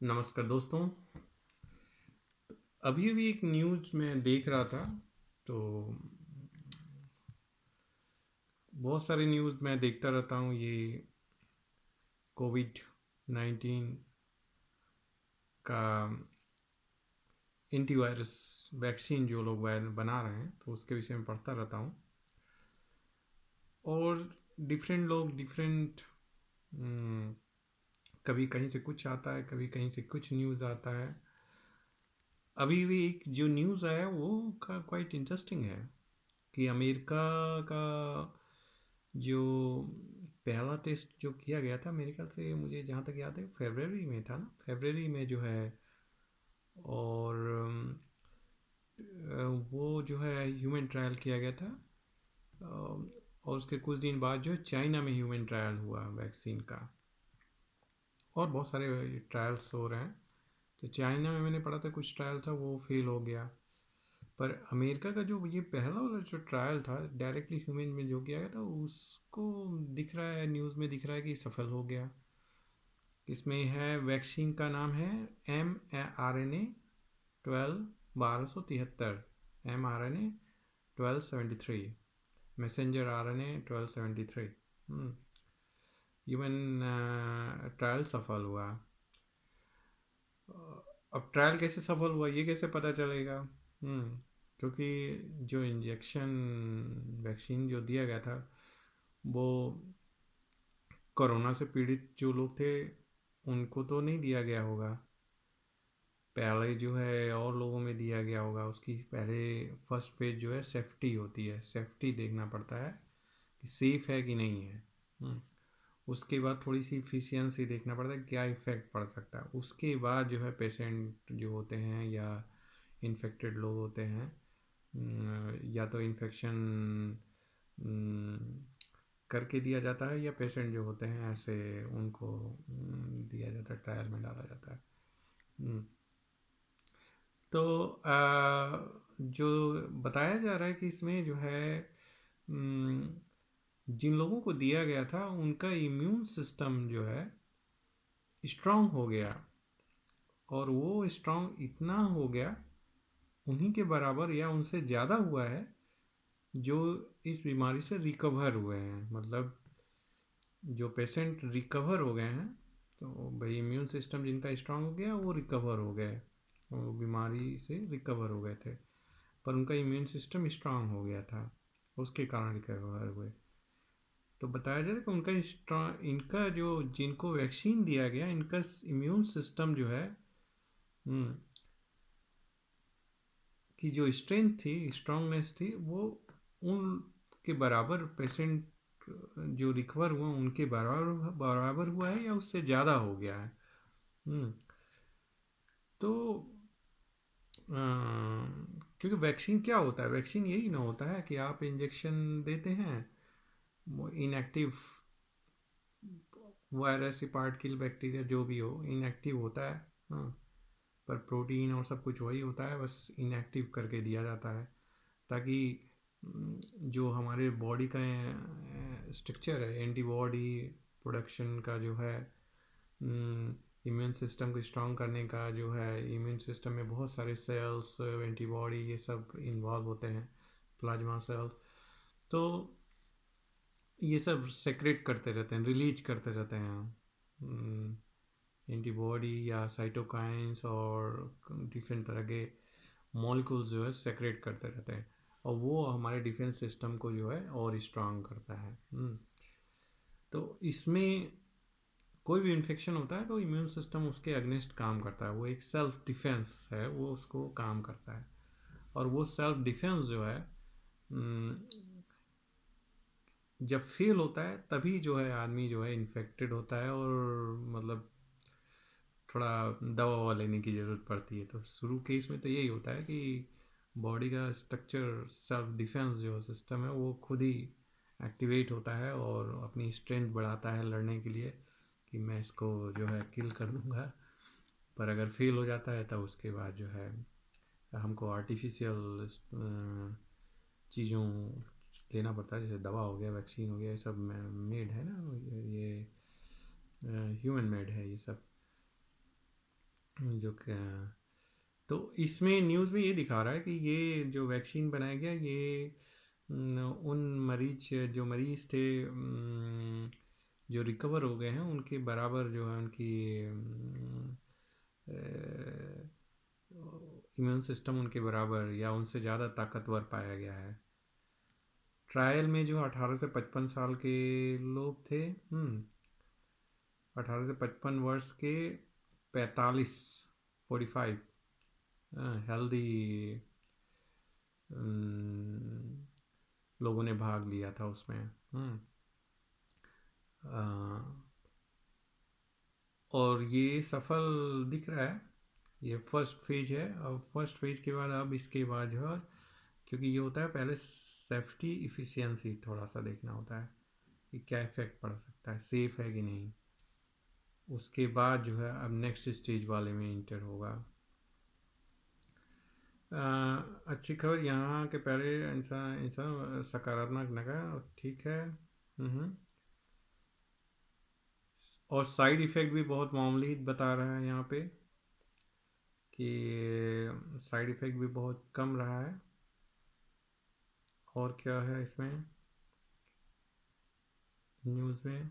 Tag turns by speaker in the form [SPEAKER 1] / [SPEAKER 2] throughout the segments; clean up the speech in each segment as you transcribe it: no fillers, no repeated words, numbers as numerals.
[SPEAKER 1] नमस्कार दोस्तों। अभी भी एक न्यूज़ में देख रहा था, तो बहुत सारे न्यूज़ मैं देखता रहता हूँ। ये कोविड-19 का एंटीवायरस वैक्सीन जो लोग बना रहे हैं, तो उसके विषय में पढ़ता रहता हूँ। और डिफरेंट लोग डिफरेंट, कभी कहीं से कुछ आता है, कभी कहीं से कुछ न्यूज़ आता है। अभी भी एक जो न्यूज़ आया वो क्वाइट इंटरेस्टिंग है कि अमेरिका का जो पहला टेस्ट जो किया गया था, मेरे ख्याल से, मुझे जहाँ तक याद है, फरवरी में था ना, फरवरी में जो है। और वो जो है ह्यूमन ट्रायल किया गया था। और उसके कुछ दिन बाद जो है चाइना में ह्यूमन ट्रायल हुआ वैक्सीन का। और बहुत सारे ट्रायल्स हो रहे हैं। तो चाइना में मैंने पढ़ा था कुछ ट्रायल था वो फेल हो गया। पर अमेरिका का जो ये पहला वाला जो ट्रायल था डायरेक्टली ह्यूमन में जो किया गया था, उसको दिख रहा है, न्यूज़ में दिख रहा है कि सफल हो गया। इसमें है, वैक्सीन का नाम है mRNA-12 mRNA-1273, messenger RNA 1273। Human trial सफल हुआ। अब ट्रायल कैसे सफल हुआ ये कैसे पता चलेगा? क्योंकि जो इंजेक्शन वैक्सीन जो दिया गया था वो कोरोना से पीड़ित जो लोग थे उनको तो नहीं दिया गया होगा। पहले जो है और लोगों में दिया गया होगा। उसकी पहले फर्स्ट पेज जो है सेफ्टी होती है, सेफ्टी देखना पड़ता है कि सेफ है कि नहीं है। उसके बाद थोड़ी सी इफिशियंसी देखना पड़ता है, क्या इफ़ेक्ट पड़ सकता है। उसके बाद जो है पेशेंट जो होते हैं या इन्फेक्टेड लोग होते हैं, या तो इन्फेक्शन करके दिया जाता है, या पेशेंट जो होते हैं ऐसे उनको दिया जाता है, ट्रायल में डाला जाता है। तो जो बताया जा रहा है कि इसमें जो है, जिन लोगों को दिया गया था उनका इम्यून सिस्टम जो है स्ट्रांग हो गया। और वो स्ट्रांग इतना हो गया, उन्हीं के बराबर या उनसे ज़्यादा हुआ है जो इस बीमारी से रिकवर हुए हैं। मतलब जो पेशेंट रिकवर हो गए हैं, तो भाई इम्यून सिस्टम जिनका स्ट्रांग हो गया वो रिकवर हो गए, वो बीमारी से रिकवर हो गए थे, पर उनका इम्यून सिस्टम स्ट्रांग हो गया था, उसके कारण रिकवर हुए। तो बताया जा रहा है कि उनका स्ट्रांग, इनका जो जिनको वैक्सीन दिया गया, इनका इम्यून सिस्टम जो है, की जो स्ट्रेंथ थी, स्ट्रांगनेस थी, वो उन के बराबर पेशेंट जो रिकवर हुआ उनके बराबर बराबर हुआ है या उससे ज़्यादा हो गया है। तो क्योंकि वैक्सीन क्या होता है, वैक्सीन यही ना होता है कि आप इंजेक्शन देते हैं, वो इनएक्टिव वायरस, पार्टिकल, बैक्टीरिया जो भी हो इनएक्टिव होता है। हाँ, पर प्रोटीन और सब कुछ वही होता है, बस इनएक्टिव करके दिया जाता है ताकि जो हमारे बॉडी का स्ट्रक्चर है, एंटीबॉडी प्रोडक्शन का जो है, इम्यून सिस्टम को स्ट्रॉन्ग करने का जो है, इम्यून सिस्टम में बहुत सारे सेल्स, एंटीबॉडी, ये सब इन्वॉल्व होते हैं, प्लाज्मा सेल्स। तो ये सब सेक्रेट करते रहते हैं, रिलीज करते रहते हैं एंटीबॉडी या साइटोकाइंस, और डिफरेंट तरह के मॉलिक्यूल्स जो है सेक्रेट करते रहते हैं, और वो हमारे डिफेंस सिस्टम को जो है और स्ट्रांग करता है। तो इसमें कोई भी इन्फेक्शन होता है तो इम्यून सिस्टम उसके अगेंस्ट काम करता है, वो एक सेल्फ डिफेंस है, वो उसको काम करता है। और वो सेल्फ डिफेंस जो है, जब फेल होता है तभी जो है आदमी जो है इन्फेक्टेड होता है, और मतलब थोड़ा दवा ववा लेने की ज़रूरत पड़ती है। तो शुरू केस में तो यही होता है कि बॉडी का स्ट्रक्चर, सेल्फ डिफेंस जो सिस्टम है वो खुद ही एक्टिवेट होता है और अपनी स्ट्रेंथ बढ़ाता है लड़ने के लिए, कि मैं इसको जो है किल कर दूंगा। पर अगर फेल हो जाता है तब उसके बाद जो है हमको आर्टिफिशियल चीज़ों लेना पड़ता है, जैसे दवा हो गया, वैक्सीन हो गया, ये सब मेड है ना, ये ह्यूमन मेड है ये सब। जो क्या, तो इसमें न्यूज़ में ये दिखा रहा है कि ये जो वैक्सीन बनाया गया ये उन मरीज जो मरीज थे जो रिकवर हो गए हैं उनके बराबर जो है उनकी इम्यून सिस्टम उनके बराबर या उनसे ज़्यादा ताकतवर पाया गया है। ट्रायल में जो 18 से 55 साल के लोग थे, 18 से 55 वर्ष के 45 45 हेल्दी लोगों ने भाग लिया था उसमें। और ये सफल दिख रहा है। ये फर्स्ट फेज है। अब फर्स्ट फेज के बाद अब इसके बाद जो है, क्योंकि ये होता है पहले सेफ्टी इफ़िशियंसी थोड़ा सा देखना होता है कि क्या इफ़ेक्ट पड़ सकता है, सेफ़ है कि नहीं। उसके बाद जो है अब नेक्स्ट स्टेज वाले में इंटर होगा। अच्छी खबर यहाँ के पहले इंसान इंसान सकारात्मक लगा, ठीक है। और साइड इफ़ेक्ट भी बहुत मामूली बता रहा है यहाँ पे कि साइड इफ़ेक्ट भी बहुत कम रहा है। और क्या है इसमें न्यूज़ में,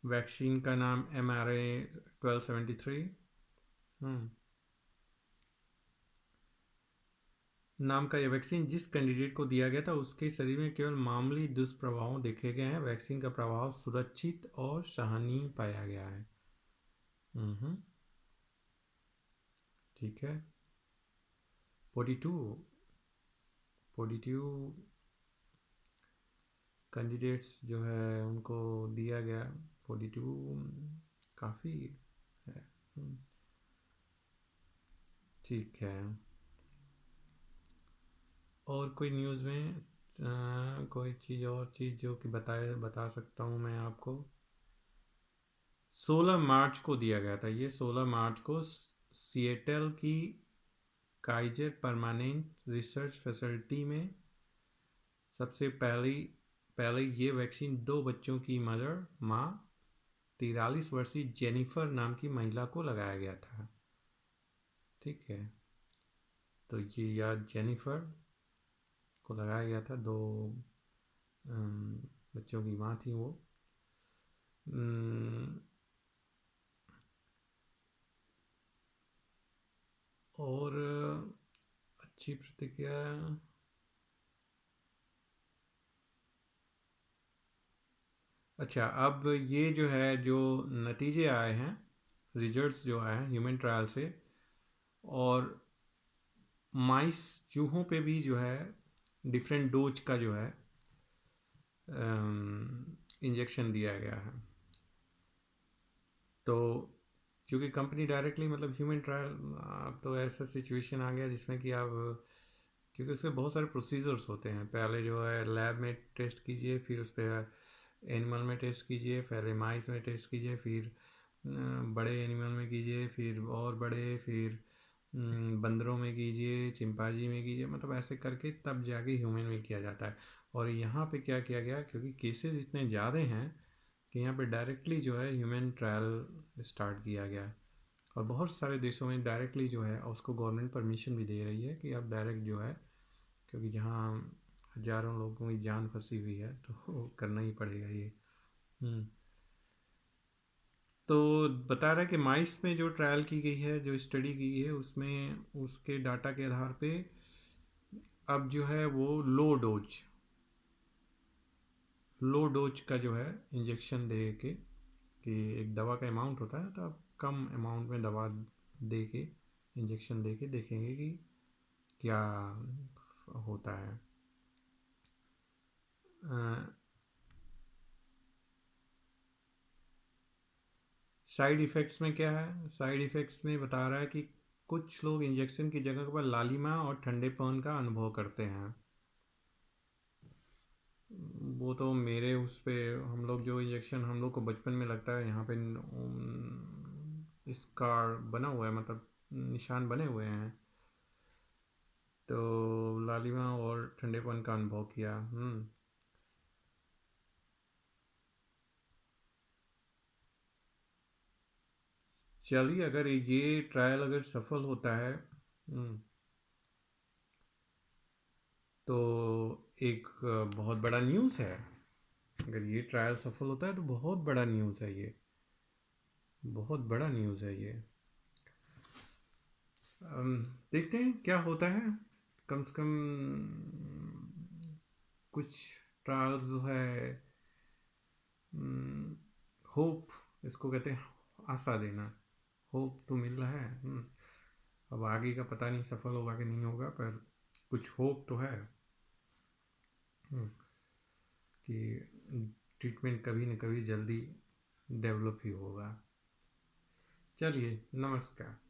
[SPEAKER 1] वैक्सीन का नाम mRNA-1273 नाम का यह वैक्सीन जिस कैंडिडेट को दिया गया था उसके शरीर में केवल मामूली दुष्प्रभाव देखे गए हैं। वैक्सीन का प्रभाव सुरक्षित और सहनीय पाया गया है। ठीक है। 42 कैंडिडेट्स जो है उनको दिया गया। 42 काफ़ी है। ठीक है। और कोई न्यूज़ में कोई चीज़ और चीज़ जो कि बता सकता हूँ मैं आपको। 16 मार्च को दिया गया था ये। 16 मार्च को सिएटल की काइजर परमानेंट रिसर्च फैसिलिटी में सबसे पहले ये वैक्सीन 2 बच्चों की माँ 43 वर्षीय जेनिफर नाम की महिला को लगाया गया था। ठीक है। तो ये याद जेनिफर को लगाया गया था। 2 बच्चों की माँ थी वो। और अच्छी प्रतिक्रिया। अच्छा, अब ये जो है जो नतीजे आए हैं, रिजल्ट्स जो आए हैं ह्यूमन ट्रायल से, और माइस चूहों पे भी जो है डिफरेंट डोज का जो है इंजेक्शन दिया गया है। तो क्योंकि कंपनी डायरेक्टली मतलब ह्यूमन ट्रायल, अब तो ऐसा सिचुएशन आ गया जिसमें कि आप, क्योंकि उसके बहुत सारे प्रोसीजर्स होते हैं। पहले जो है लैब में टेस्ट कीजिए, फिर उस पर एनिमल में टेस्ट कीजिए, पहले माइस में टेस्ट कीजिए, फिर बड़े एनिमल में कीजिए, फिर और बड़े, फिर बंदरों में कीजिए, चिंपांजी में कीजिए, मतलब ऐसे करके तब जाके ह्यूमन में किया जाता है। और यहाँ पे क्या किया गया, क्योंकि केसेस इतने ज़्यादा हैं कि यहाँ पे डायरेक्टली जो है ह्यूमन ट्रायल स्टार्ट किया गया। और बहुत सारे देशों में डायरेक्टली जो है उसको गवर्नमेंट परमिशन भी दे रही है कि आप डायरेक्ट जो है, क्योंकि जहाँ हज़ारों लोगों की जान फंसी हुई है तो करना ही पड़ेगा ये। तो बता रहा है कि माइस में जो ट्रायल की गई है, जो स्टडी की गई है, उसमें उसके डाटा के आधार पे अब जो है वो लो डोज का जो है इंजेक्शन दे के, कि एक दवा का अमाउंट होता है तो आप कम अमाउंट में दवा दे के, इंजेक्शन दे के देखेंगे कि क्या होता है। साइड इफ़ेक्ट्स में क्या है, साइड इफ़ेक्ट्स में बता रहा है कि कुछ लोग इंजेक्शन की जगह पर लालिमा और ठंडेपन का अनुभव करते हैं। वो तो मेरे उस पे, हम लोग जो इंजेक्शन हम लोग को बचपन में लगता है यहाँ पे स्कार बना हुआ है, मतलब निशान बने हुए हैं, तो लालिमा और ठंडेपन का अनुभव किया। चलिए, अगर ये ट्रायल अगर सफल होता है तो एक बहुत बड़ा न्यूज़ है। अगर ये ट्रायल सफल होता है तो बहुत बड़ा न्यूज़ है ये, बहुत बड़ा न्यूज़ है ये। देखते हैं क्या होता है। कम से कम कुछ ट्रायल्स जो है, होप इसको कहते हैं, आशा देना। होप तो मिल रहा है। अब आगे का पता नहीं सफल होगा कि नहीं होगा, पर कुछ होप तो है कि ट्रीटमेंट कभी न कभी जल्दी डेवलप ही होगा। चलिए, नमस्कार।